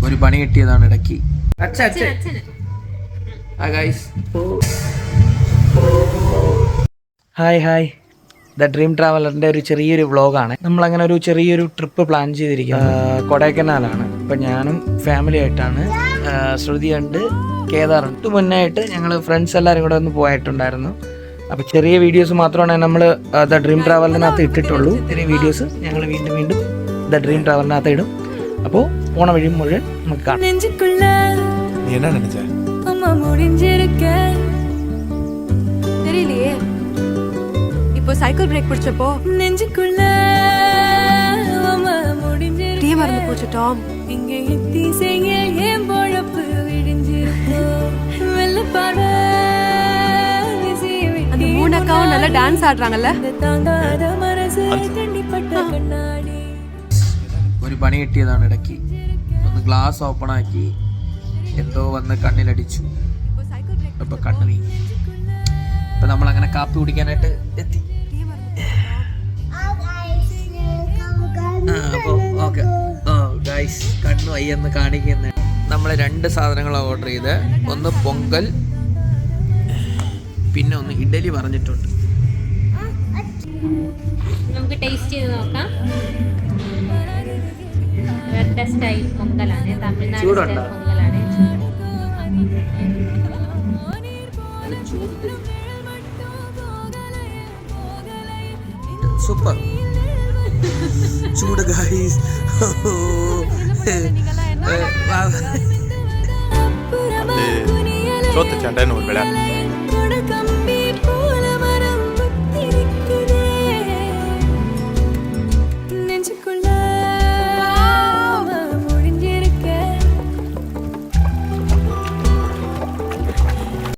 ഒരു പണി കിട്ടിയതാണ് ഇടയ്ക്ക്. ഹായ് ദ ഡ്രീം ട്രാവലറിൻ്റെ ഒരു ചെറിയൊരു വ്ളോഗാണ്. നമ്മളങ്ങനെ ഒരു ചെറിയൊരു ട്രിപ്പ് പ്ലാൻ ചെയ്തിരിക്കുന്നത് കൊടൈക്കനാലാണ്. ഇപ്പം ഞാനും ഫാമിലി ആയിട്ടാണ്. ശ്രുതിയുണ്ട്, കേദാറുണ്ട്. മുന്നായിട്ട് ഞങ്ങൾ ഫ്രണ്ട്സ് എല്ലാവരും കൂടെ ഒന്ന് പോയിട്ടുണ്ടായിരുന്നു. അപ്പോൾ ചെറിയ വീഡിയോസ് മാത്രമാണ് നമ്മൾ ദ ഡ്രീം ട്രാവലറിനകത്ത് ഇട്ടിട്ടുള്ളൂ. ചെറിയ വീഡിയോസ് ഞങ്ങൾ വീണ്ടും ദ ഡ്രീം ട്രാവലറിനകത്ത് ഇടും. അപ്പോൾ പോണ വഴി മുഴുവൻ നമുക്ക് കാണാം. தெரியலையே. இப்போ சைக்கிள் பிரேக் பிடிச்சப்போ நெஞ்சுக்குள்ள டீ மறந்து போச்சு டாம். இங்க எத்தி செய்ய ஏன் பொழப்பு விடிஞ்சிருக்கோ வெள்ளப்பாட அந்த மூணு அக்காவும் நல்லா டான்ஸ் ஆடுறாங்கல்ல. தாங்காத மனசு கண்டிப்பட்ட கண்ணாடி. ഒരു പണി കിട്ടിയതാണ് ഇടയ്ക്ക്. ഒന്ന് ഗ്ലാസ് ഓപ്പൺ ആക്കി എന്തോ വന്ന് കണ്ണിലടിച്ചു. ഇപ്പൊ കണ്ണി. ഇപ്പൊ നമ്മളങ്ങനെ കാപ്പി കുടിക്കാനായിട്ട് എത്തി. അപ്പോൾ ഓക്കെ ഗൈസ്, കണ്ണു അയ്യെന്ന് കാണിക്കുന്ന നമ്മൾ 2 സാധനങ്ങളാണ് ഓർഡർ ചെയ്ത്. ഒന്ന് പൊങ്കൽ, പിന്നെ ഒന്ന് ഇഡലി പറഞ്ഞിട്ടുണ്ട്. നമുക്ക് ടേസ്റ്റ് ചെയ്ത് നോക്കാം. സ്റ്റൈൽ പൊങ്കലാണ്, തമിഴ്നാട് പൊങ്കലാണ്. സൂപ്പർ ചൂട് ഗൈസ്. சோத்து சண்டைன்னு ஒரு விளையாட்டு.